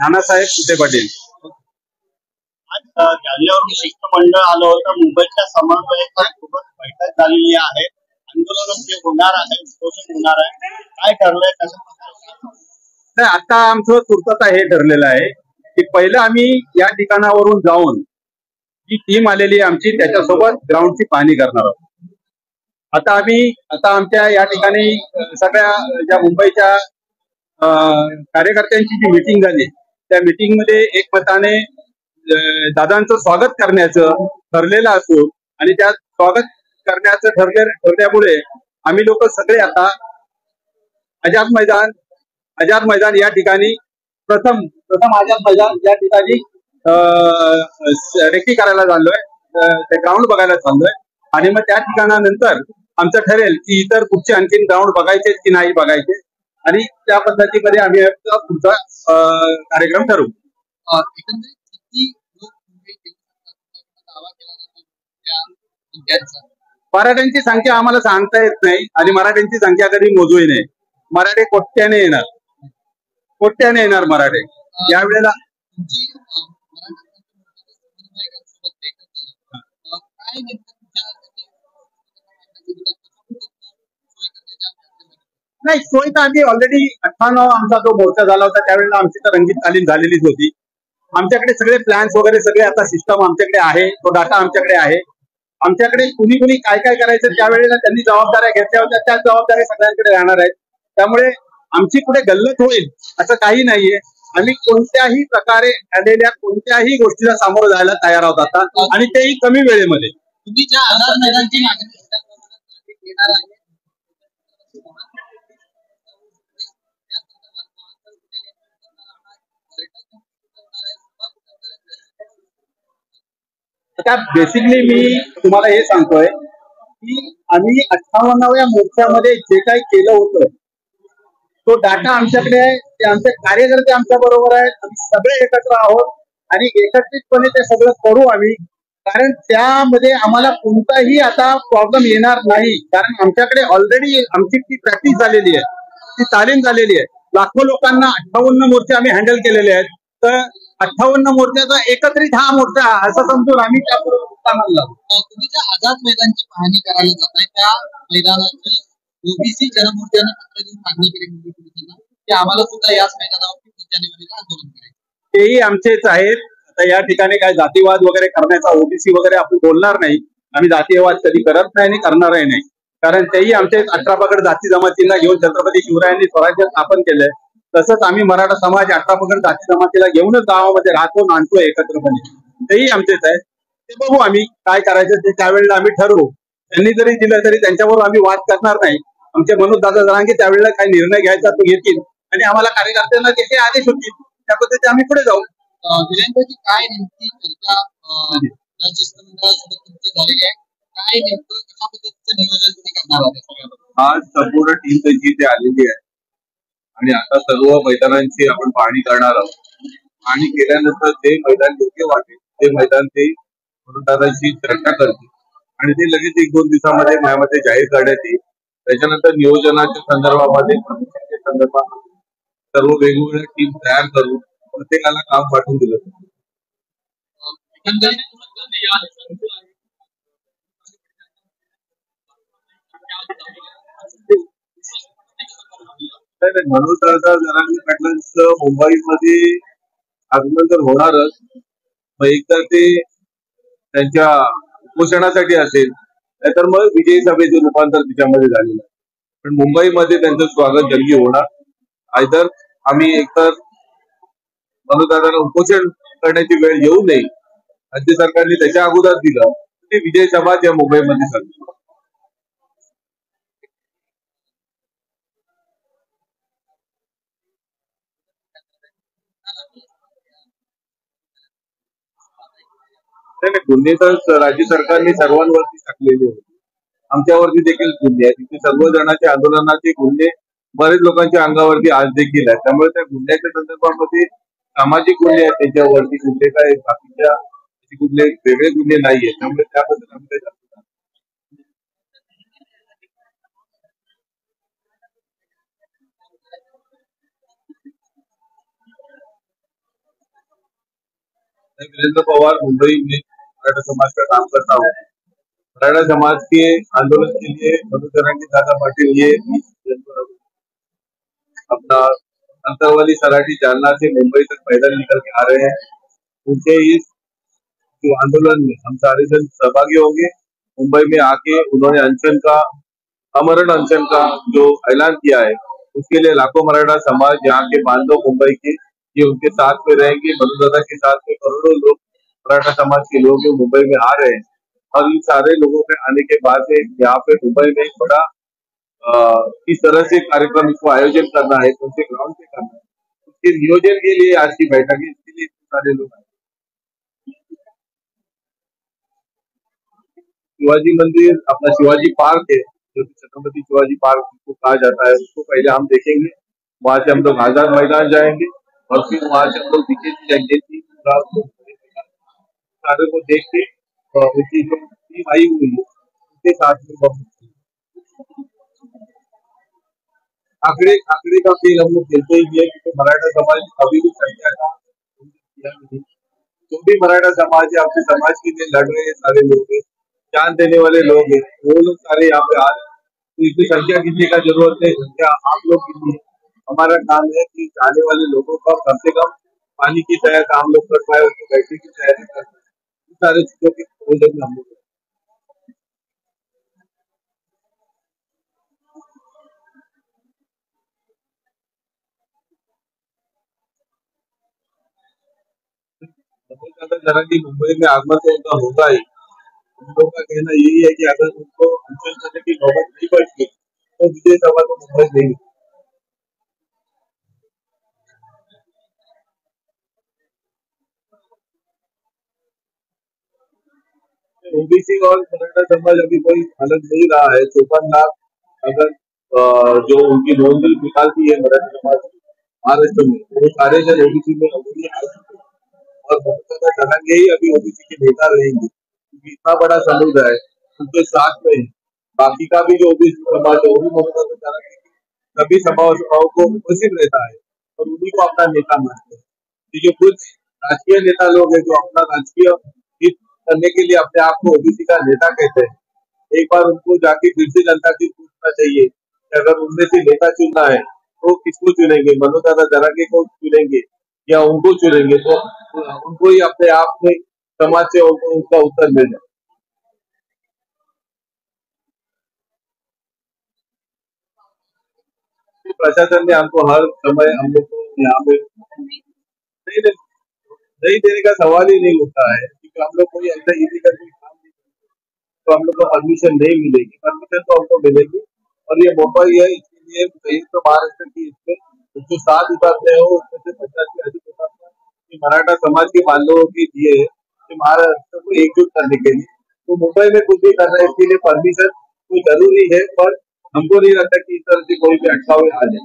नानासाहेब कुटे पाटील. आज जालन्यावरून शिष्टमंडळ आलं होतं. मुंबईच्या समन्वयकांसोबत बैठक झालेली आहे. आंदोलन जे होणार आहे, उपोषण होणार आहे, काय ठरलंय कसं? आता आमचं तुर्तास हे ठरलेलं आहे की पहिलं आम्ही या ठिकाणावरून जाऊन जी टीम आलेली आहे आमची त्याच्यासोबत ग्राउंडची पाहणी करणार आहोत. आता आमच्या या ठिकाणी सगळ्या ज्या मुंबईच्या कार्यकर्त्यांची जी मीटिंग झाली त्या मीटिंग मध्ये एकमताने दादांचं स्वागत करण्याचं ठरलेलं असून आणि त्या स्वागत करण्याचं ठरल्यामुळे आम्ही लोक सगळे आता आझाद मैदान या ठिकाणी प्रथम आझाद मैदान या ठिकाणी रेकी करायला चाललोय, ते ग्राउंड बघायला चाललोय आणि मग त्या ठिकाणानंतर आमचं ठरेल की इतर कुठचे आणखीन ग्राउंड बघायचे की नाही बघायचे आणि त्या पद्धतीमध्ये आम्ही पुढचा कार्यक्रम ठरवू. मराठ्यांची संख्या आम्हाला सांगता येत नाही आणि मराठ्यांची संख्या कधी मोजूही नाही. मराठे कोट्याने येणार मराठे यावेळेला. नाही, सोय तर आधी ऑलरेडी 98 आमचा जो मोर्चा झाला होता त्यावेळेला आमची तर रंगीत तालीम झालेलीच होती. आमच्याकडे सगळे प्लॅन्स वगैरे सगळे आता सिस्टम आमच्याकडे आहे, तो डाटा आमच्याकडे आहे. आमच्याकडे कुणी काय करायचं त्यावेळेला त्यांनी जबाबदाऱ्या घेतल्या होत्या, त्याच जबाबदाऱ्या सगळ्यांकडे राहणार आहेत. त्यामुळे आमची कुठे गल्लत होईल असं काही नाहीये. आम्ही कोणत्याही प्रकारे आलेल्या कोणत्याही गोष्टीला सामोरं जायला तयार आहोत आता, आणि तेही कमी वेळेमध्ये. तुम्ही ज्या आझाद मैदानची मागणी आता बेसिकली मी तुम्हाला हे सांगतोय की आम्ही 58व्या मोर्चामध्ये जे काही केलं होतं तो डाटा आमच्याकडे आहे, ते आमचे कार्यकर्ते आमच्या बरोबर आहेत, आम्ही सगळे एकत्र आहोत आणि एकत्रितपणे ते सगळं करू आम्ही. कारण त्यामध्ये आम्हाला कोणताही आता प्रॉब्लेम येणार नाही, कारण आमच्याकडे ऑलरेडी आमची ती प्रॅक्टिस झालेली आहे, ती तालीम झालेली आहे. लाखो लोकांना 58 मोर्चे आम्ही हँडल केलेले आहेत. तर 58 मोर्चाचा एकत्रित हा मोर्चा असं समजून आम्ही त्यापूर्वी कामाला लागू. तुम्ही ज्या आझाद मैदानची पाहणी करायला जाताय त्या मैदानाची ओबीसी जनमोर्चाने पत्र देऊन मागणी केली की आम्हाला सुद्धा याच मैदानावर 30 जानेवारीला आंदोलन करायचं. तेही आमचेच आहेत. आता या ठिकाणी काय जातीवाद वगैरे करण्याचा ओबीसी वगैरे आपण बोलणार नाही. आम्ही जातीयवाद कधी करत नाही आणि करणारही नाही. कारण तेही आमचे 18 पगड जाती जमातींना घेऊन छत्रपती शिवरायांनी स्वराज्य स्थापन केलंय. तसंच आम्ही मराठा समाज 18 पगड जाती जमातीला घेऊनच गावामध्ये राहतो, नांदतो एकत्रपणे. तेही आमचेच आहेत. ते बघू आम्ही काय करायचं ते त्यावेळेला आम्ही ठरवू. त्यांनी जरी दिलं तरी त्यांच्यावर आम्ही वाद करणार नाही. आमचे मनोज दादा जरांगे त्यावेळेला काय निर्णय घ्यायचा तो घेतील आणि आम्हाला कार्यकर्त्यांना जे काही आदेश होतील त्या पद्धतीने आम्ही पुढे जाऊ. विजयंती काय नेमकी चर्चा शिष्टमंडळासोबत तुमची झालेली आहे, काय नेमकं कशा पद्धतीचं नियोजन तुम्ही करणार आहात? आज संपूर्ण टीम त्यांची इथे आलेली आहे आणि आता सर्व मैदानांची आपण पाहणी करणार आहोत. पाहणी केल्यानंतर जे मैदान योग्य वाटेल ते मैदान ते दादांशी चर्चा करतील आणि ते लगेच 1-2 दिवसामध्ये माझ्यामध्ये जाहीर करण्यात येईल. त्याच्यानंतर नियोजनाच्या संदर्भामध्ये सर्व वेगवेगळ्या टीम तयार करून प्रत्येकाला काम पाठवून दिलं. मनोज दादा जरांगे पाटलांचं मुंबईमध्ये आगमन तर होणारच, मग एकदा ते त्यांच्या उपोषणासाठी असेल नाहीतर मग विजयी सभेचे रूपांतर तिच्यामध्ये झालेलं आहे. पण मुंबईमध्ये त्यांचं स्वागत जंगी होणार. आयदर आम्ही एकतर मनोज दादाला उपोषण करण्याची वेळ येऊ नये, राज्य सरकारने त्याच्या अगोदर दिलं ते विजय सभा या मुंबईमध्ये झाली. गुन्हे तर राज्य सरकारने सर्वांवरती टाकलेले होते, आमच्यावरती देखील गुन्हे आहेत. तिथे सर्व जणांचे आंदोलनाचे गुन्हे बरेच लोकांच्या अंगावरती आज देखील आहेत. त्यामुळे त्या गुन्ह्याच्या संदर्भामध्ये सामाजिक गुन्हे आहेत, त्याच्यावरती गुन्हे काय बाकीच्या कुठले वेगळे गुन्हे नाहीये. त्यामुळे त्याबद्दल आम्ही काही मैं वीरेंद्र पवार मुंबई में मराठा समाज का काम करता हूँ। मराठा समाज के आंदोलन के लिए मधुकरण की दादा पाटिल ये अपना अंतरवाली सराठी जालना से मुंबई तक पैदल निकल के आ रहे हैं। उनके इस जो आंदोलन में हम सारे जन सहभागी होंगे। मुंबई में आके उन्होंने अनशन का अमरण अनशन का जो ऐलान किया है, उसके लिए लाखों मराठा समाज यहाँ के बांधव मुंबई के ये उनके साथ में रहेंगे। मधुदादा के साथ में करोड़ों लोग मराठा समाज के लोग मुंबई में आ रहे हैं और इन सारे लोगों के आने के बाद से यहाँ पे मुंबई में एक बड़ा किस तरह से कार्यक्रम इसको आयोजन करना है, कौन से ग्राउंड पे करना है, उसके नियोजन के लिए आज की बैठक है। इसके लिए सारे लोग आए। शिवाजी मंदिर अपना शिवाजी पार्क है, जो कि छत्रपति शिवाजी पार्क को कहा जाता है, उसको पहले हम देखेंगे। वहां से हम लोग आजाद मैदान जाएंगे और फिर वहां से हम लोग बीजेपी जयंती सारे को देख के उनकी जो टीम आई हुई है उसके साथ में आंकड़े आंकड़े का खेल हम लोग खेलते ही है, क्योंकि मराठा समाज अभी भी संख्या का किया नहीं। जो भी मराठा समाज है अपने समाज के लिए लड़ रहे हैं सारे लोग हैं, जान देने वाले लोग हैं, वो लोग सारे यहाँ पे आ रहे हैं। तो इसकी संख्या गिनने का जरूरत है, संख्या आप लोग के लिए हमारा काम है कि आने वाले लोगों का कम से कम पानी की सहायता हम लोग कर पाए, उनको बैठने की सहायता कर पाए, इस सारे चीजों के प्रयोजन में हम लोग जरा मुंबई में आगमन तो उनका होगा ही। हम लोग का कहना यही है कि अगर उनको अनशन करने की नौबत नहीं पड़ती तो विजय सभा तो मुंबई नहीं। ओबीसी और मराठा समाज अभी कोई अलग नहीं रहा है। 54 लाख अगर जो उनकी नोंदनी निकालती है मराठा समाज महाराष्ट्र में, वो सारे जन ओबीसी में अभी आ चुके हैं और बहुत ज्यादा करेंगे ही अभी ओबीसी के नेता रहेंगे, क्योंकि इतना बड़ा समुदाय है उनके साथ में है। बाकी का भी जो ओबीसी समाज है वो भी बहुत ज्यादा करेंगे, सभी सभाओं को उपस्थित रहता है और उन्हीं को अपना नेता मानते हैं। ये जो कुछ राजकीय नेता लोग हैं जो अपना राजकीय हित करने के लिए अपने आप को ओबीसी का नेता कहते हैं, एक बार उनको जाके फिर से जनता से पूछना चाहिए कि अगर उनमें से नेता चुनना है तो किसको चुनेंगे, मनोज दादा जरांगे को चुनेंगे या उनको चुनेंगे, तो उनको ही अपने आप में समाज से उनको उसका उत्तर मिल जाए। प्रशासन ने हमको हर समय हम लोग को यहाँ पे नहीं देने का सवाल ही नहीं उठता है, क्योंकि हम लोग कोई ऐसा इलीगल काम नहीं करते तो हम लोग को परमिशन नहीं मिलेगी। परमिशन तो हमको मिलेगी और ये मौका ही है, इसके लिए संयुक्त महाराष्ट्र की इसमें 107 उतारते हो उसमें से 50 से अधिक उतारते मराठा समाज के बांधवों के लिए महाराष्ट्र को एकजुट करने के लिए। तो मुंबई में कुछ भी करना है इसके लिए परमिशन तो जरूरी है, पर हमको नहीं लगता कि इस तरह से कोई भी अटकाव आ जाए।